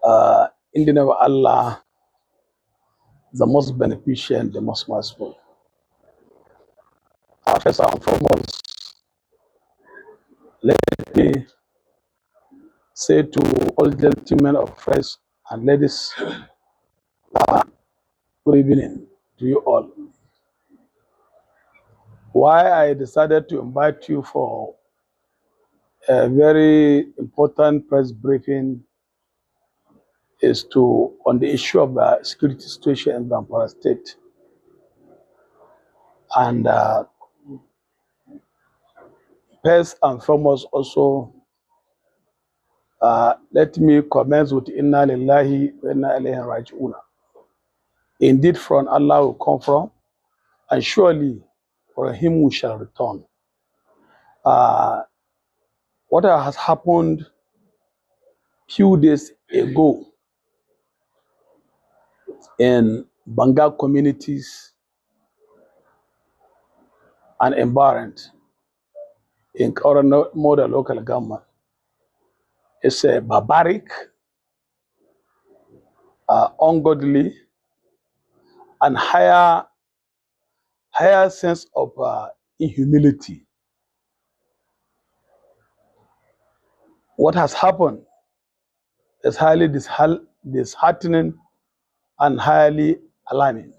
In the name of Allah, the most beneficent, the most merciful. First and foremost, let me say to all gentlemen of friends and ladies, good evening to you all. Why I decided to invite you for a very important press briefing is on the issue of the security situation in Zamfara State. And first and foremost also, let me commence with Inna Lillahi wa Inna Ilayhi Raji'un. Indeed, from Allah will come from, and surely for him we shall return. What has happened few days ago in Banga communities and environment in Karamoda local government is a barbaric, ungodly, and higher sense of inhumility. What has happened is highly disheartening and highly alarming.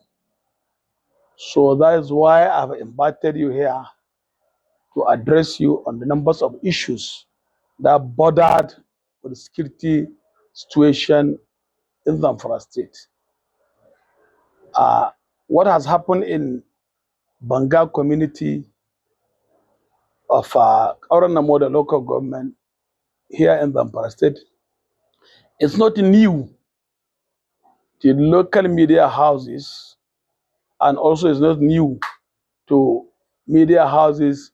So that is why I've invited you here to address you on the numbers of issues that bordered with the security situation in Zamfara State. What has happened in Banga community of Karamoda local government here in Zamfara State is not new to local media houses, and also is not new to media houses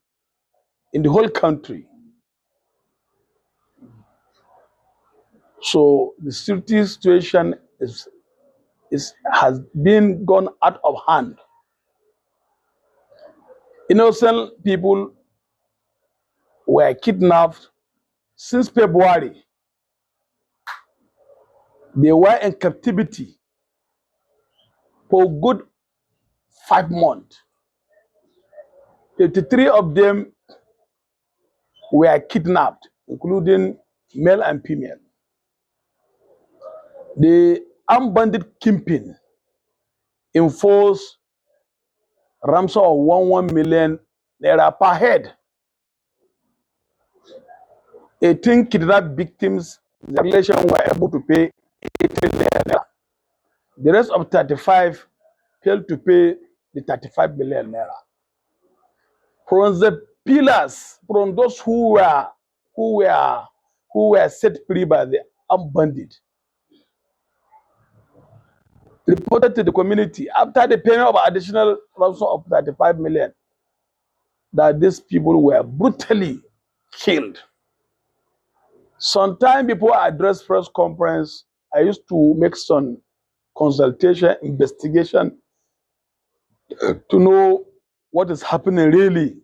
in the whole country. So the security situation has been gone out of hand. Innocent people were kidnapped since February. They were in captivity for a good 5 months. 53 of them were kidnapped, including male and female. The armed bandit kingpin enforced ransom of 1 million naira per head. 18 kidnapped victims, the relation were able to pay 80 million naira. The rest of 35 failed to pay the 35 million naira. From the pillars, from those who were set free by the armed bandit, reported to the community after the payment of additional ransom of 35 million that these people were brutally killed. Sometime before I addressed press conference, I used to make some consultation, investigation to know what is happening really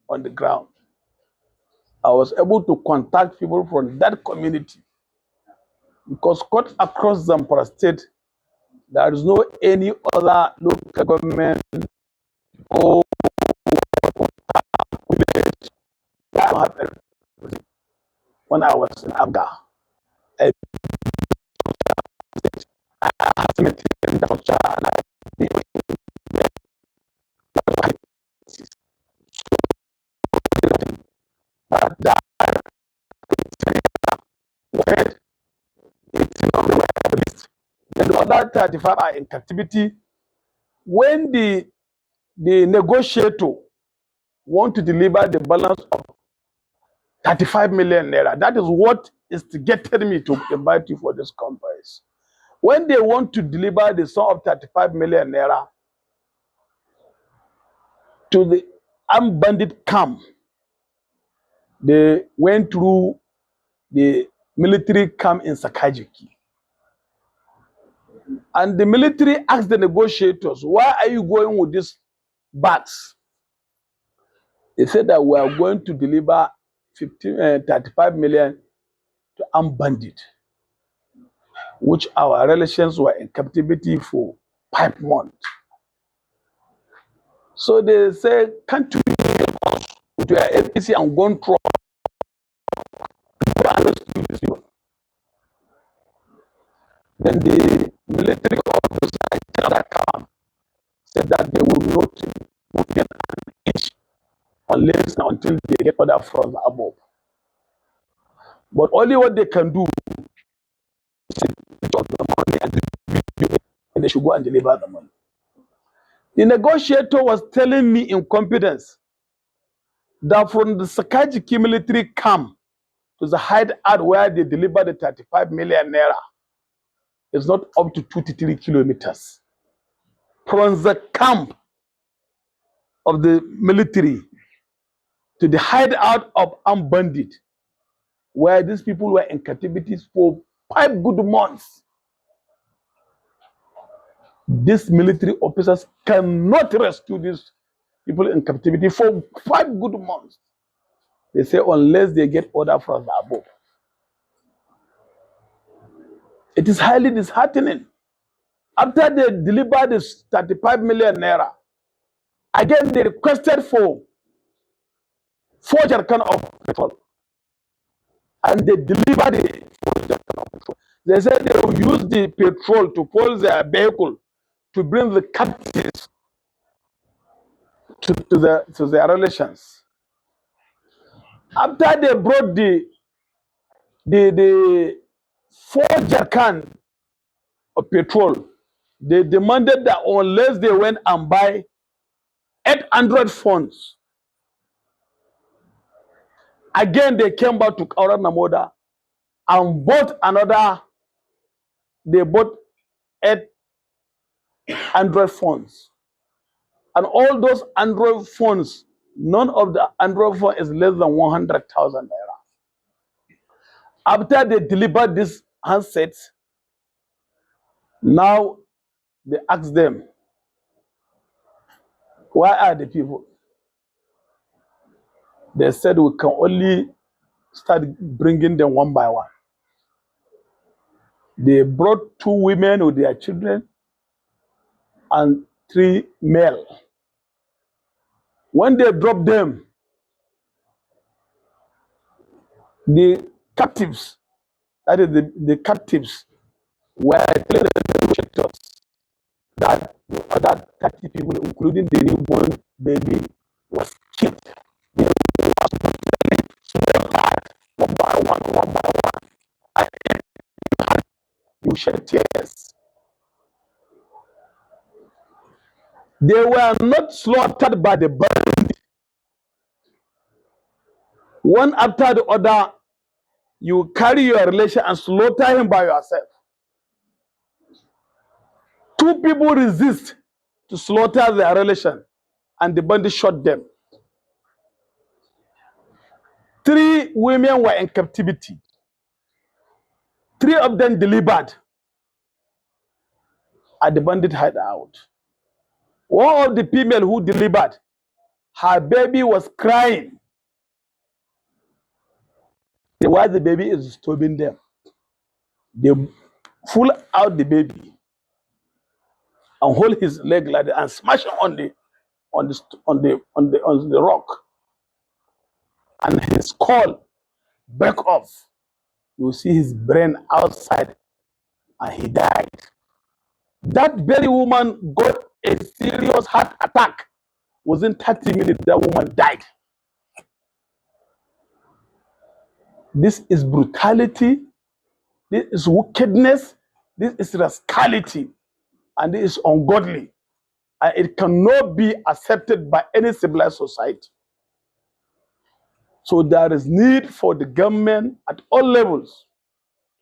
on the ground. I was able to contact people from that community because cut across Zamfara State, there is no any other local government or village that don't have everything. When I was in Abga, I then the other 35 are in captivity. When the negotiator want to deliver the balance of 35 million naira, that is what instigated me to invite you for this conference. When they want to deliver the sum of 35 million naira to the armed bandit camp, they went through the military camp in Sakajiki. And the military asked the negotiators, why are you going with these bags? They said that we are going to deliver 35 million to armed bandit. which our relations were in captivity for 5 months. So they say, can't you help us with your APC and go through and rescue these people? Then the military officer that come said that they will not get an inch unless and until they get order from above. But only what they can do is take the money and distribute it, and they should go and deliver the money. The negotiator was telling me in confidence that from the Sakajiki military camp to the hideout where they delivered the 35 million naira is not up to 2 to 3 kilometers. From the camp of the military to the hideout of armed bandits, where these people were in captivity for 5 good months. These military officers cannot rescue these people in captivity for 5 good months. They say unless they get order from the above. It is highly disheartening. After they delivered this 35 million naira, again they requested for 4 jerrycans of petrol. And they delivered it. They said they will use the petrol to fuel their vehicle to bring the captives to their relations. After they brought the 4 jerrycans of petrol, they demanded that unless they went and buy 800 phones, again they came back to Kaura Namoda and bought another. They bought 800 phones, and all those Android phones, none of the Android phone is less than 100,000 naira. After they delivered these handsets, now they ask them, why are the people? They said we can only start bringing them one by one. They brought 2 women with their children and 3 male. When they dropped them, the captives, that is the captives, were telling the negotiators that the other 30 people, including the newborn baby, was killed. They was one by one by one. And you shed tears. They were not slaughtered by the bandit. One after the other, you carry your relation and slaughter him by yourself. 2 people resist to slaughter their relation, and the bandit shot them. 3 women were in captivity. 3 of them delivered at the bandit hideout. One of the female who delivered, her baby was crying. While the baby is disturbing them, they pull out the baby and hold his leg like that and smash him on the rock, and his skull break off. You see his brain outside, and he died. That very woman got a serious heart attack. Within 30 minutes, that woman died. This is brutality. This is wickedness. This is rascality. And this is ungodly. And it cannot be accepted by any civilized society. So there is need for the government at all levels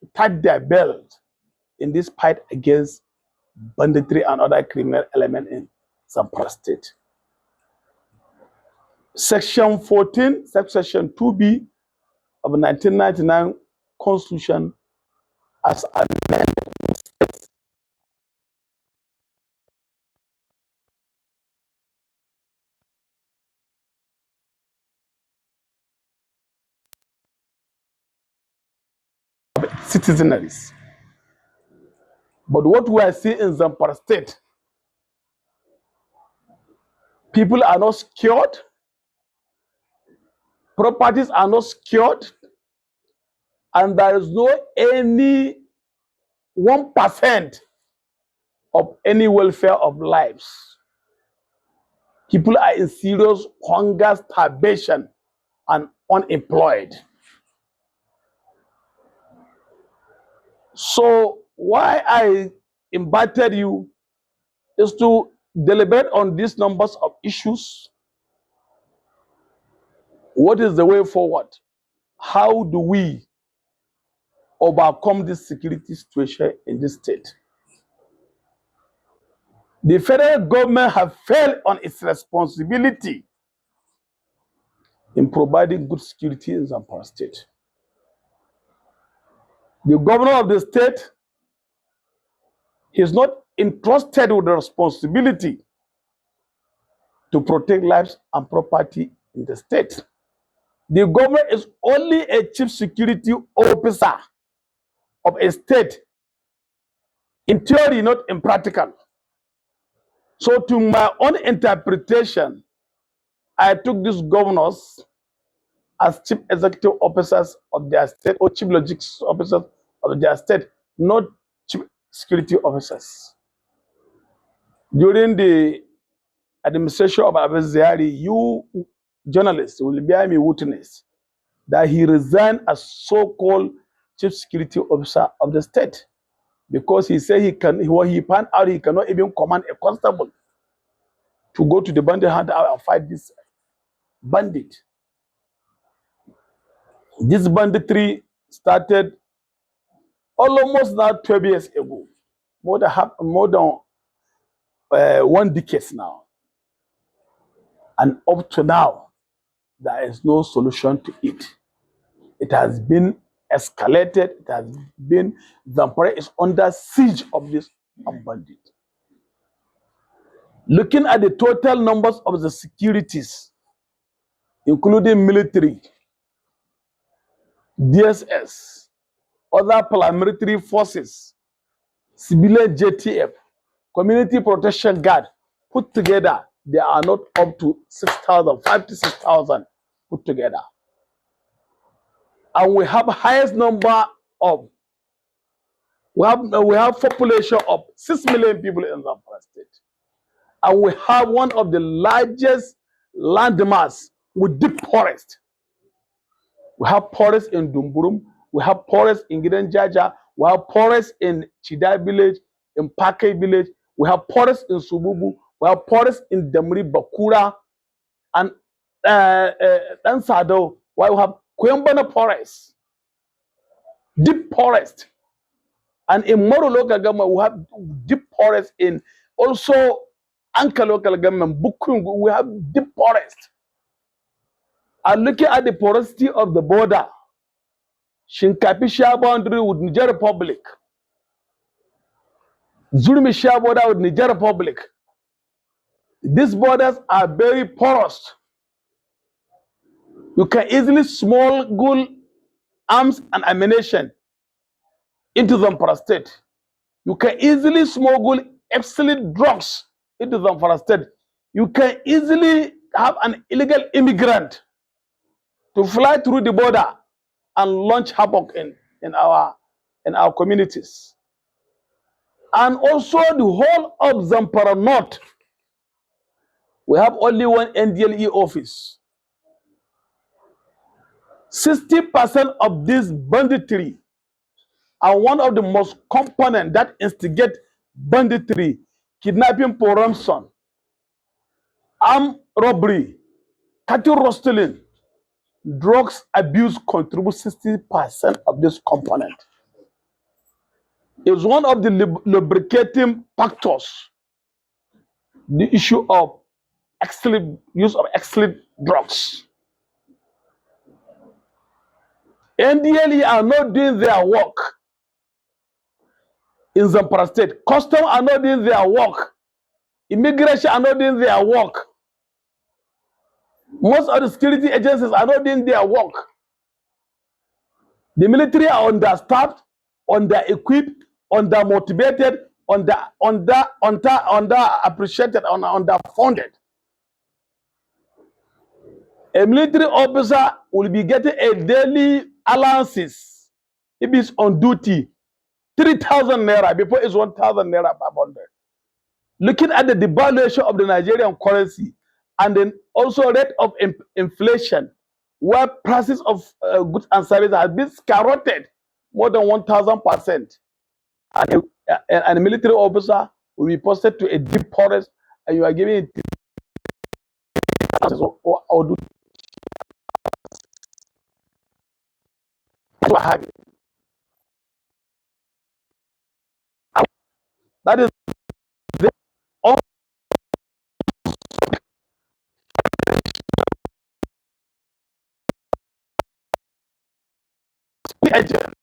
to tighten their belt in this fight against banditry and other criminal elements in Zamfara State. Section 14, subsection 2B of the 1999 Constitution as amended citizenries. But what we are seeing in Zamfara State, people are not secured, properties are not secured, and there is no any 1% of any welfare of lives. People are in serious hunger, starvation, and unemployed. So why I invited you is to deliberate on these numbers of issues. What is the way forward? How do we overcome this security situation in this state? The federal government has failed on its responsibility in providing good security in Zamfara State. The governor of the state is not entrusted with the responsibility to protect lives and property in the state. The government is only a chief security officer of a state, in theory, not in practical. So to my own interpretation, I took these governors as chief executive officers of their state or chief logistics officers of their state, not chief security officers. During the administration of Abazari, you journalists will bear me witness that he resigned as so-called chief security officer of the state because he said he found out he cannot even command a constable to go to the bandit hunter and fight this bandit. This banditry started almost now 12 years ago, more than 1 decade now. And up to now, there is no solution to it. It has been escalated. It has been, Zamfara is under siege of this bandit. Looking at the total numbers of the securities, including military, DSS, other paramilitary forces, civilian JTF, community protection guard, put together, they are not up to 6,000, 5 to 6,000 put together. And we have highest number of, we have population of 6 million people in Zamfara State. And we have one of the largest landmass with deep forest. We have forests in Dumburum, we have forests in Gidan Jaja, we have forests in Chida village, in Pake village, we have forests in Sububu, we have forests in Demri Bakura, and Sado, we have Kwembana forest, deep forest. And in Moro local government, we have deep forest in also Anka local government, Bukungu, we have deep forest. And looking at the porosity of the border, Shinkafi share boundary with Niger Republic, Zulmi share border with Niger Republic. These borders are very porous. You can easily smuggle arms and ammunition into Zamfara State. You can easily smuggle obsolete drugs into Zamfara State. You can easily have an illegal immigrant to fly through the border and launch havoc in our communities. And also the whole of Zamfara North, we have only one NDLE office. 60% of this banditry are one of the most component that instigate banditry, kidnapping for ransom, armed robbery, cattle rustling, drugs abuse contribute 60% of this component. It's one of the lubricating factors, the issue of use of excellent drugs. NDLE are not doing their work in Zamfara State. Customs are not doing their work. Immigration are not doing their work. Most of the security agencies are not doing their work. The military are understaffed, under-equipped, undermotivated, underappreciated, underfunded. A military officer will be getting a daily allowances if he's on duty, 3,000 naira before it's 1,000 naira per bundle. Looking at the devaluation of the Nigerian currency and then also rate of inflation, where prices of goods and services have been skyrocketed more than 1,000%. And a military officer will be posted to a deep forest and you are giving it or do that is the agent.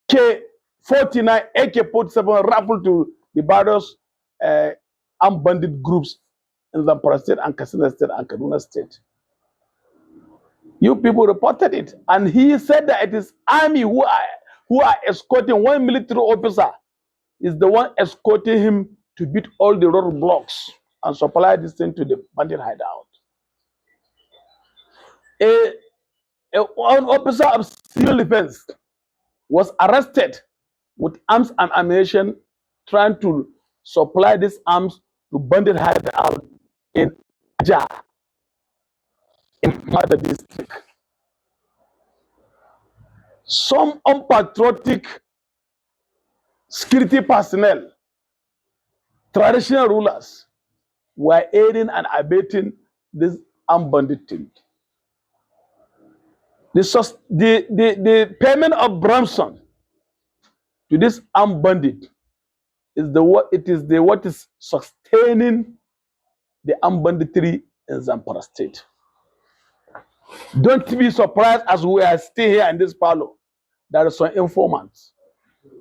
K-49, AK-47 rifle to the various armed bandit groups in Zamfara State and Katsina State and Kaduna State. You people reported it, and he said that it is army who are escorting. One military officer is the one escorting him to beat all the roadblocks and supply this thing to the bandit hideout. One officer of civil defense was arrested with arms and ammunition, trying to supply these arms to bandit hideout in Aja, in Mada district. Some unpatriotic security personnel, traditional rulers, were aiding and abetting this armed bandit team. The payment of ransom to this armed bandit is what is sustaining the armed banditry in Zamfara State. Don't be surprised as we are still here in this parlor. There are some informants,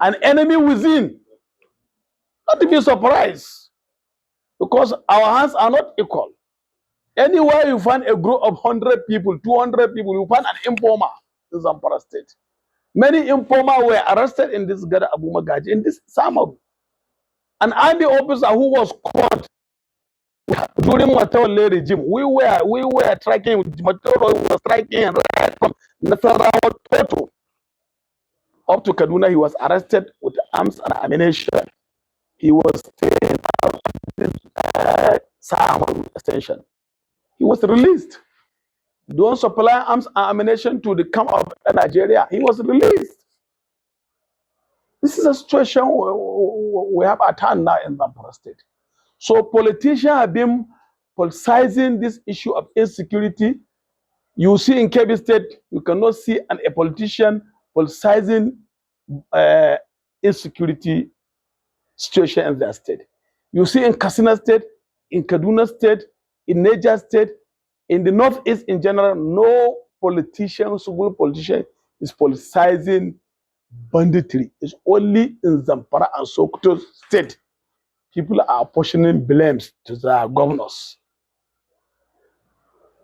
an enemy within. Don't be surprised, because our hands are not equal. Anywhere you find a group of 100 people, 200 people, you find an informer in Zamfara State. Many informers were arrested in this Gada Abu Magaji, in this Samaru. An army officer who was caught during Matawale regime. We were tracking, Matawale was tracking right from Nasarawa Toto up to Kaduna. He was arrested with arms and ammunition. He was staying out of this Samaru extension. He was released. Don't supply arms and ammunition to the camp of Nigeria. He was released. This is a situation we have at hand now in Zamfara State. So politicians have been politicizing this issue of insecurity. You see in Kebbi State, you cannot see a politician politicizing insecurity situation in their state. You see in Katsina State, in Kaduna State, in Niger State, in the Northeast in general, no politician, single politician is politicizing banditry. It's only in Zamfara and Sokoto State people are apportioning blames to their governors.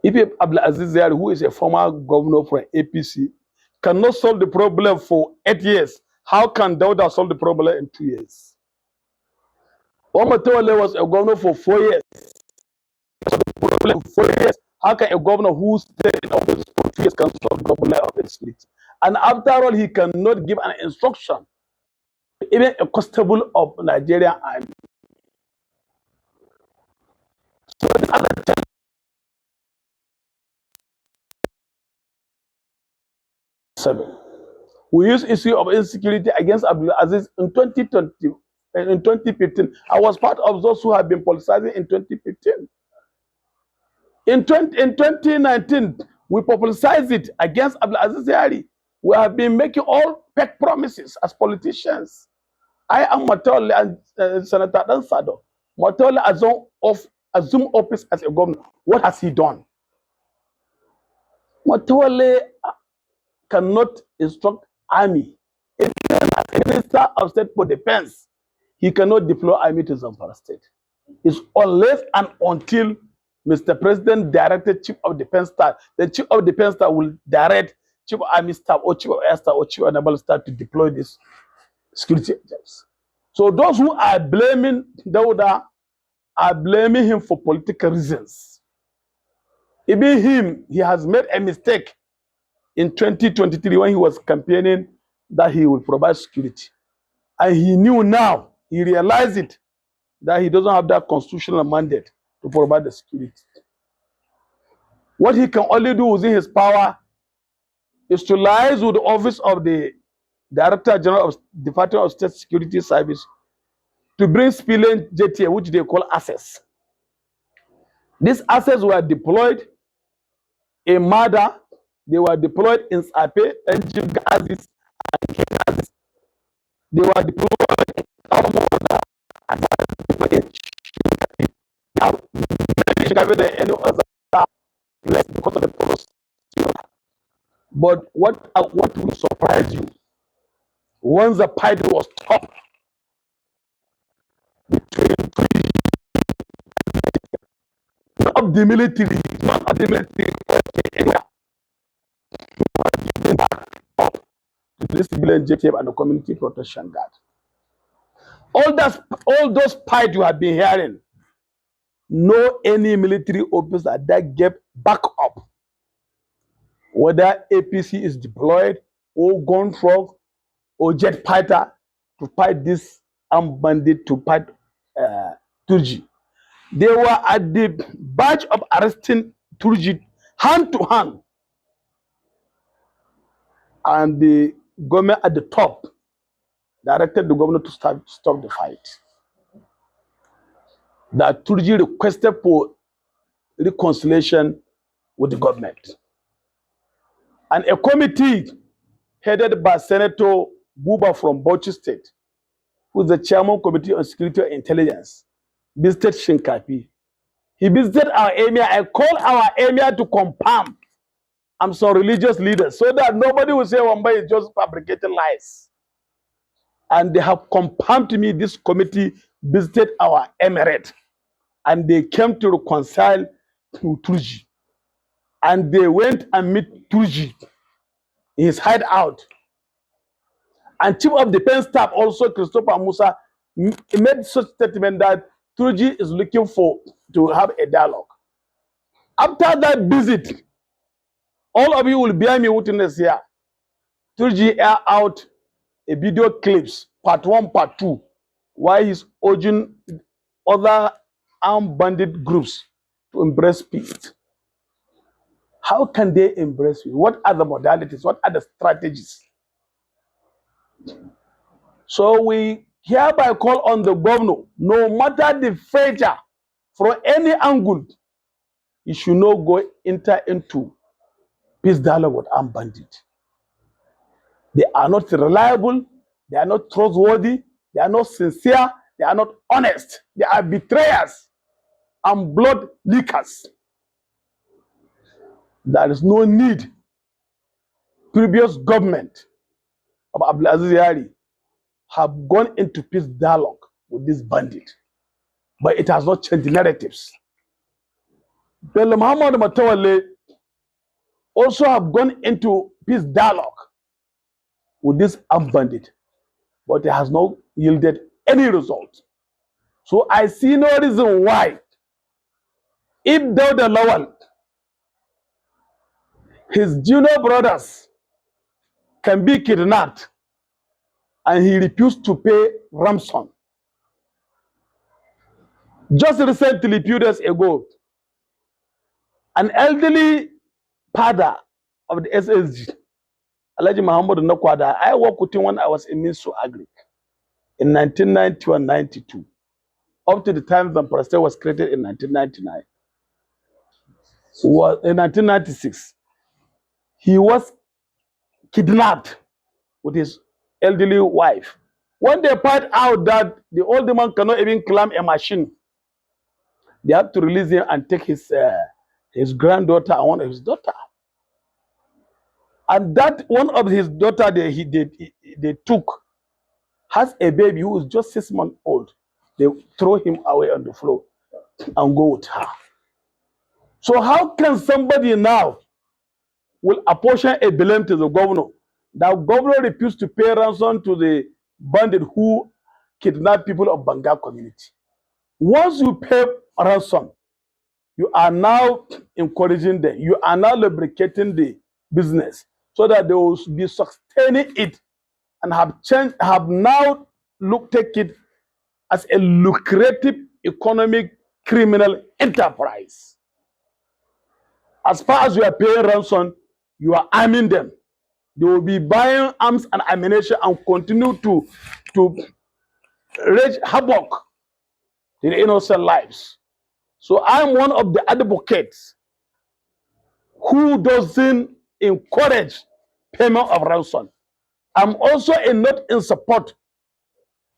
If Abdulaziz Yari, who is a former governor for APC, cannot solve the problem for 8 years, how can Dauda solve the problem in 2 years? Omar Tawale was a governor for 4 years. For 4 years. How can a governor who stayed in office for 2 years can solve the problem of the street? And after all, he cannot give an instruction, even a constable of Nigeria. So the other we use issue of insecurity against Abdulaziz in 2020, in 2015. I was part of those who have been politicizing in 2015. In 2019, we publicized it against Abdulaziz Yari. We have been making all fake promises as politicians. I am Matole and Senator Dansado. Matole assumed office as a governor. What has he done? Motawale cannot instruct army. Even as Minister of State for Defense, he cannot deploy army to Zamfara State. It's unless and until Mr. President directed Chief of Defense Staff, the Chief of Defense Staff will direct Chief of Army Staff or Chief of Air Staff or Chief of Naval Staff to deploy these security agents. So those who are blaming Dauda are blaming him for political reasons. Even him, he has made a mistake in 2023 when he was campaigning that he will provide security. And he knew now, he realized it, that he doesn't have that constitutional mandate to provide the security. What he can only do within his power is to liaise with the office of the Director General of Department of State Security Service to bring civilian JTA, which they call assets. These assets were deployed in Mada, they were deployed in Sape, and Gazis, and Kengazis. They were deployed in Almoda, and any other place because of the policy. But what will surprise you, once the fight was stopped between of the military, not of the military area, up to the civilian JTF and the community protection guard. All those fights you have been hearing, no any military officer that gave backup, whether APC is deployed or gun truck or jet fighter to fight this armed bandit, to fight Turji. They were at the verge of arresting Turji hand to hand, and the government at the top directed the governor to stop the fight. That Turji requested for reconciliation with the government. And a committee headed by Senator Buba from Bauchi State, who is the chairman committee on security and intelligence, visited Shinkafi. He visited our emir. I called our emir to confirm I'm some religious leaders, so that nobody will say Wamba is just fabricating lies. And they have confirmed to me this committee visited our emirate, and they came to reconcile to Turji. And they went and meet Turji in his hideout. And Chief of Defense Staff also, Christopher Musa, made such statement that Turji is looking to have a dialogue. After that visit, all of you will bear me witness here. Turji air out a video clips, part 1, part 2, why he's urging other armed bandit groups to embrace peace. How can they embrace peace? What are the modalities? What are the strategies? So we hereby call on the governor, no matter the failure from any angle, he should not enter into peace dialogue with armed bandits. They are not reliable, they are not trustworthy, they are not sincere, they are not honest, they are betrayers and blood leakers. There is no need. Previous government of Abdulaziz Yari have gone into peace dialogue with this bandit, but it has not changed the narratives. Bello Muhammad Matawale also have gone into peace dialogue with this armed bandit, but it has not yielded any result. So I see no reason why, if Dauda Lawal, his junior brothers, can be kidnapped and he refused to pay ransom. Just recently, few days ago, an elderly father of the SSG, Alhaji Muhammad Nakwada, I worked with him when I was in Minso Agric in 1991-92, up to the time Zamfara State was created in 1999. In 1996, he was kidnapped with his elderly wife. When they find out that the old man cannot even climb a machine, they have to release him and take his granddaughter and one of his daughter. And that one of his daughter they took has a baby who is just 6 months old. They throw him away on the floor and go with her. So how can somebody now will apportion a blame to the governor? The governor refused to pay ransom to the bandit who kidnapped people of Banga community. Once you pay ransom, you are now encouraging them. You are now lubricating the business so that they will be sustaining it and have now take it as a lucrative economic criminal enterprise. As far as you are paying ransom, you are arming them. They will be buying arms and ammunition and continue to wreak havoc in innocent lives. So I'm one of the advocates who doesn't encourage payment of ransom. I'm also not in support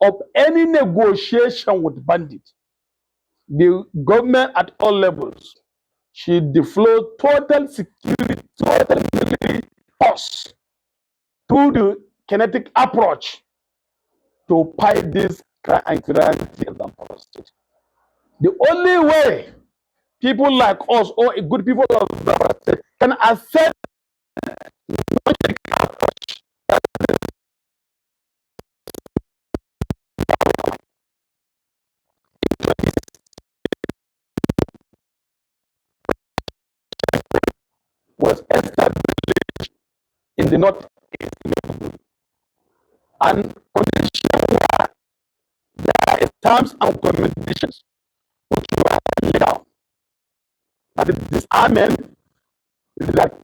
of any negotiation with bandits. The government at all levels should deploy total security, total military force through the kinetic approach to fight this crime and criminality in the state. The only way people like us or good people of the state can accept was established in the north and conditions were there are terms and conditions which were laid down. But this disarmament that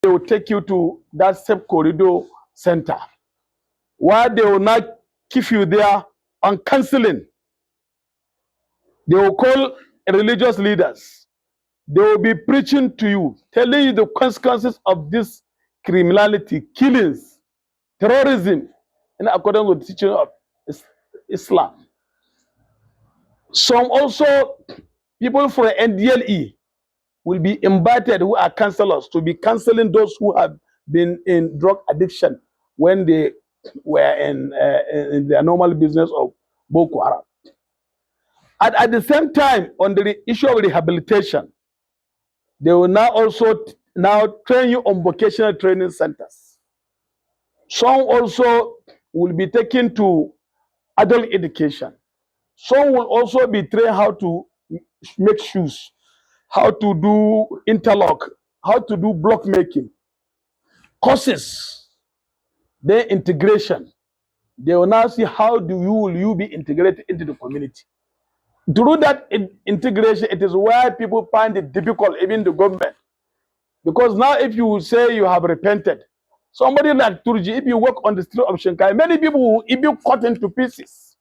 they will take you to that safe corridor center where they will not keep you there on counseling. They will call religious leaders. They will be preaching to you, telling you the consequences of this criminality, killings, terrorism, in accordance with the teaching of Islam. Some also people from NDLE will be invited who are counselors to be counseling those who have been in drug addiction when they were in their normal business of Boko Haram. At the same time, on the issue of rehabilitation, they will now also train you on vocational training centers. Some also will be taken to adult education. Some will also be trained how to make shoes, how to do interlock, how to do block making, courses, then integration. They will now see how will you be integrated into the community. Through that integration, it is why people find it difficult, even the government. Because now if you say you have repented, somebody like Turji, if you walk on the street of Shinkafi, many people will be cut into pieces.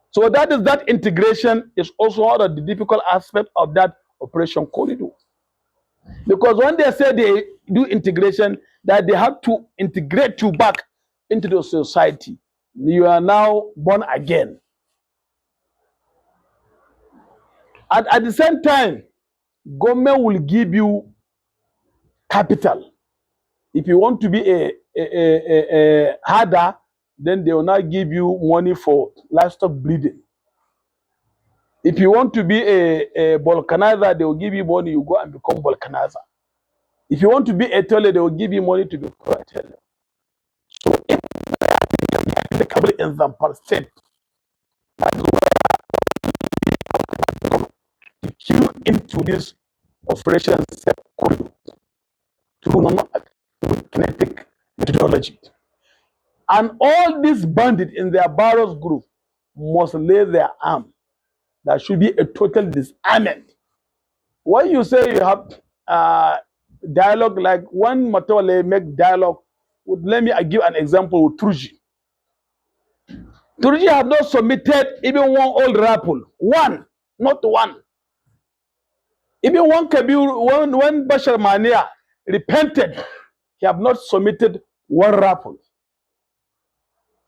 So that integration is also one of the difficult aspects of that operation corridor. Because when they say they do integration, that they have to integrate you back into the society. You are now born again. At the same time, government will give you capital. If you want to be a herder, then they will not give you money for livestock breeding. If you want to be a vulcanizer, they will give you money, you go and become vulcanizer. If you want to be a tailor, they will give you money to become a tailor. So if applicable in Zamfara state, that is where to queue into this operation corridor through kinetic methodology. And all these bandits in their barrels group must lay their arm. There should be a total disarmament. When you say you have dialogue, like one Matole make dialogue, let me give an example with Turji. Turji have not submitted even one old rappel. One, not one. Even one Kabir, when Bashar Mania repented, he have not submitted one raffle.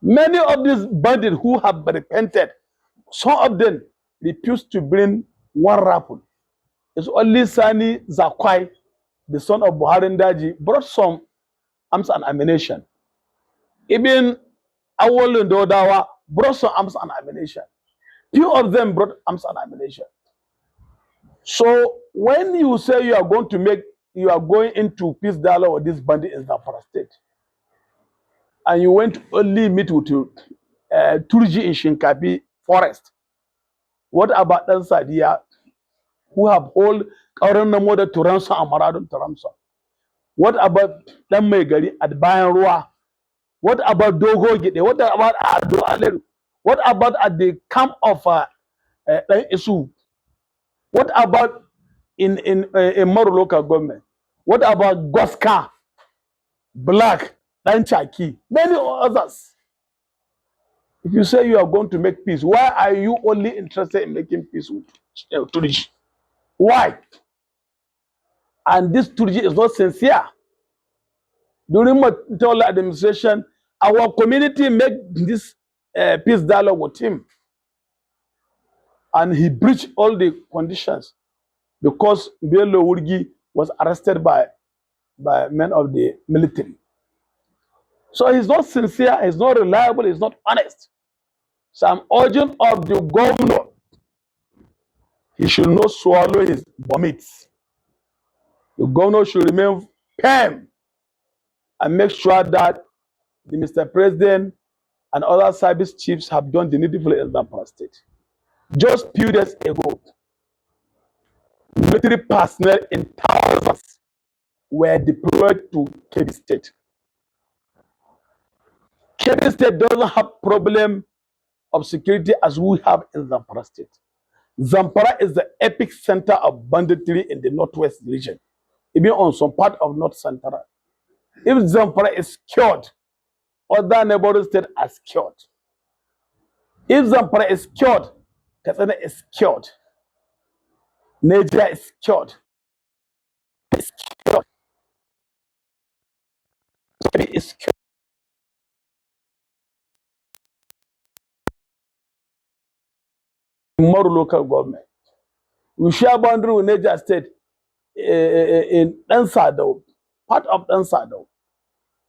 Many of these bandits who have repented, some of them refused to bring one raffle. It's only Sani Zakwai, the son of Buhari Daji, brought some arms and ammunition. Even Lawal and Dauda brought some arms and ammunition. Few of them brought arms and ammunition. So when you say you are going into peace dialogue with this bandit in Zamfara state, and you went to only meet with Turji in Shinkafi forest, what about Dan Sadiya, who have hold Kauran Namoda to ransom and Maradon to ransom? What about Dan Megari at Bayan Ruwa? What about Dogo Gide? What about Ado Aleru? What about at the camp of Isu? What about in Moro local government? What about Goska, Black, Danchaki, many others? If you say you are going to make peace, why are you only interested in making peace with Turji? Why? And this Turji is not sincere. During my administration, our community made this peace dialogue with him. And he breached all the conditions because Bello Wurgi was arrested by men of the military. So he's not sincere, he's not reliable, he's not honest. So I'm urging of the governor, he should not swallow his vomits. The governor should remain firm and make sure that the Mr. President and other service chiefs have done the needful in Zamfara state. Just few days ago, military personnel in thousands were deployed to Kebbi State. Kebbi State doesn't have problem of security as we have in Zamfara State. Zamfara is the epic center of banditry in the northwest region, even on some part of North Central. If Zamfara is cured, other neighboring states are cured. If Zamfara is cured, Katsina is cured. Nigeria is cured. Is cured. Kebbi is cured. More local government. We share boundary with Niger State in Dansado, part of Dansado,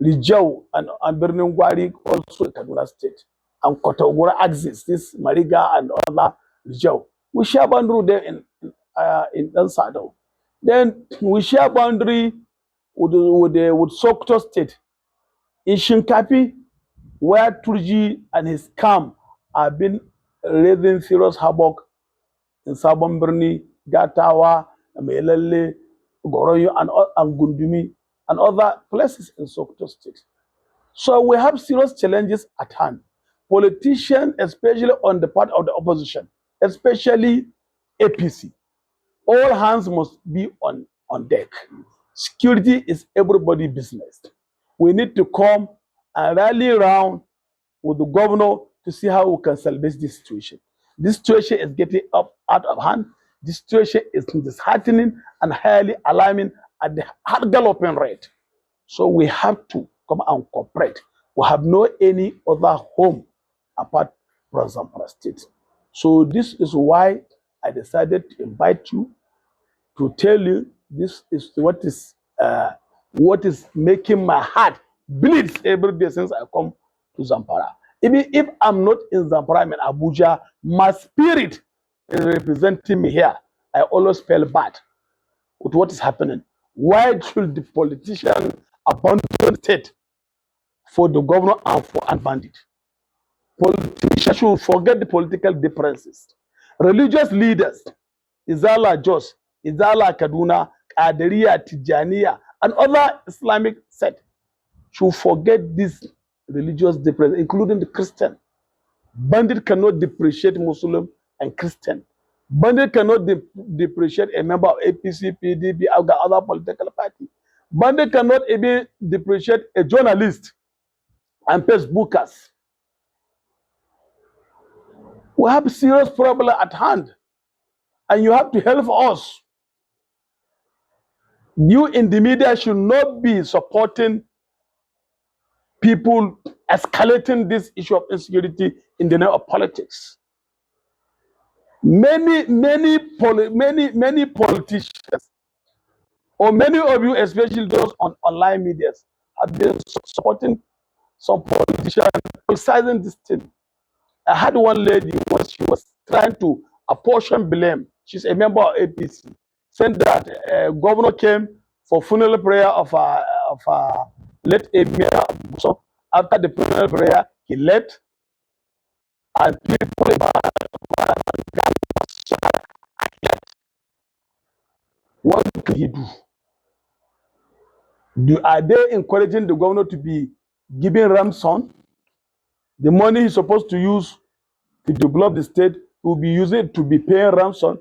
Rijau and Birnin Gwari, also Kaduna State, and Kotogura axis, this Mariga and other Rijau. We share boundary there in Dansado. Then we share boundary with Sokoto State. In Shinkafi, where Turji and his camp have been raising serious havoc in Sabon Birni, Gatawa, Melele, Goroyo, and Gundumi, and other places in Sokoto State. So we have serious challenges at hand. Politicians, especially on the part of the opposition, especially APC, all hands must be on deck. Security is everybody's business. We need to come and rally around with the governor to see how we can salvage this situation. This situation is getting out of hand. This situation is disheartening and highly alarming at the hard galloping rate. So we have to come and cooperate. We have no any other home apart from Zamfara State. So this is why I decided to invite you to tell you this is what is making my heart bleeds every day since I come to Zamfara. Even if I'm not in Zamfara, I'm in Abuja, my spirit is representing me here. I always feel bad with what is happening. Why should the politician abandon the state for the governor and for a bandit? Politicians should forget the political differences. Religious leaders, Izala Jos, Izala Kaduna, Qadiriya, Tijaniya, and other Islamic sects should forget this religious difference, including the Christian. Bandit cannot depreciate Muslim and Christian. Bandit cannot depreciate a member of APC, PDP, or other political party. Bandit cannot even depreciate a journalist and Facebookers. We have serious problem at hand. and you have to help us. You in the media should not be supporting people escalating this issue of insecurity in the name of politics. Many politicians, or many of you, especially those on online medias, have been supporting some politicians criticizing this thing. I had one lady once, she was trying to apportion blame. She's a member of APC, saying that governor came for funeral prayer of late Emir. So after the funeral prayer, he left, and people what can he do? Are they encouraging the governor to be giving ransom? The money he's supposed to use to develop the state will be using it to be paying ransom.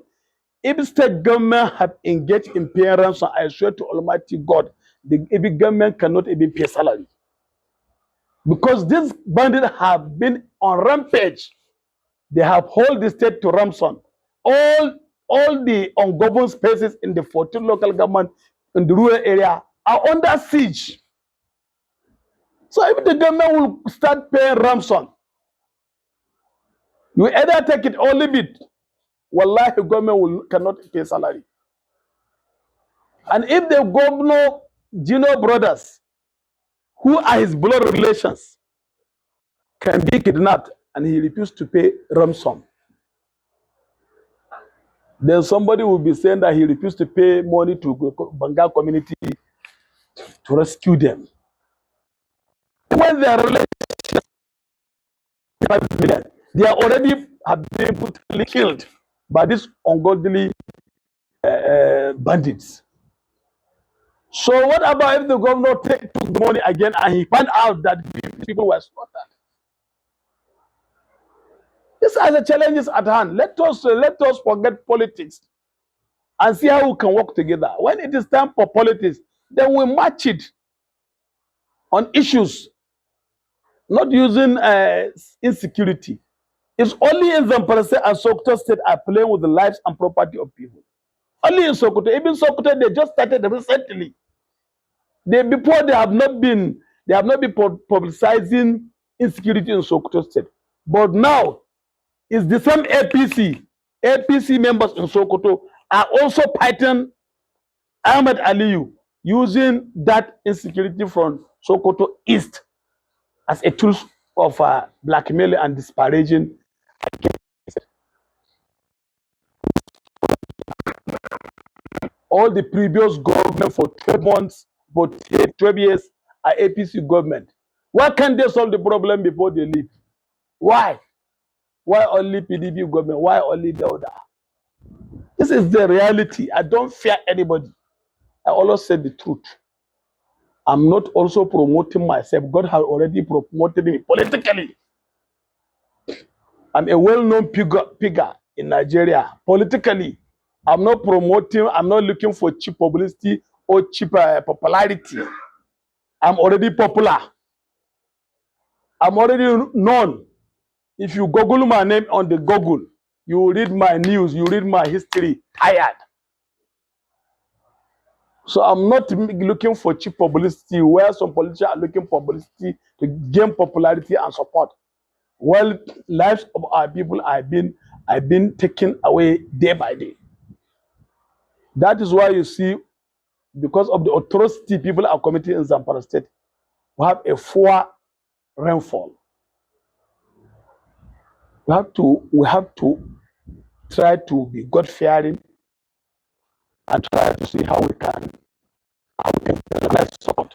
If state government have engaged in paying ransom, I swear to Almighty God, the every government cannot even pay salary. Because these bandits have been on rampage. They have held the state to ransom. All the ungoverned spaces in the 14 local government in the rural area are under siege. So if the government will start paying ransom, you either take it or leave it. Wallahi, the government cannot pay salary. And if the governor, Gino brothers, who are his blood relations, can be kidnapped and he refused to pay ransom, then somebody will be saying that he refused to pay money to Bengal community to rescue them. When they are related, they are already have been brutally killed by these ungodly bandits. So what about if the governor took the money again and he found out that people were slaughtered? These are the challenges at hand. Let us forget politics and see how we can work together. When it is time for politics, then we match it on issues, not using insecurity. It's only in Zamfara and Sokoto state are playing with the lives and property of people. Only in Sokoto. Even Sokoto, they just started recently. Before they have not been publicizing insecurity in Sokoto state. But now it's the same APC members in Sokoto are also fighting Ahmed Aliyu, using that insecurity from Sokoto East as a tool of blackmail and disparaging. All the previous government for 12 months, but 12 years are APC government. Why can't they solve the problem before they leave? Why? Why only PDP government? Why only Dauda? This is the reality. I don't fear anybody. I always say the truth. I'm not also promoting myself. God has already promoted me politically. I'm a well-known figure in Nigeria. Politically, I'm not promoting, I'm not looking for cheap publicity or cheap popularity. I'm already popular. I'm already known. If you Google my name on the Google, you will read my news, you read my history, tired. So I'm not looking for cheap publicity where some politicians are looking for publicity to gain popularity and support. Well, lives of our people have been taken away day by day. That is why you see, because of the atrocity people are committing in Zamfara state, we have a 4 rainfall. We have to try to be God-fearing and try to see how we can support.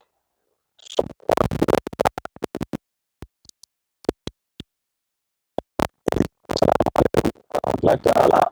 Like Allah,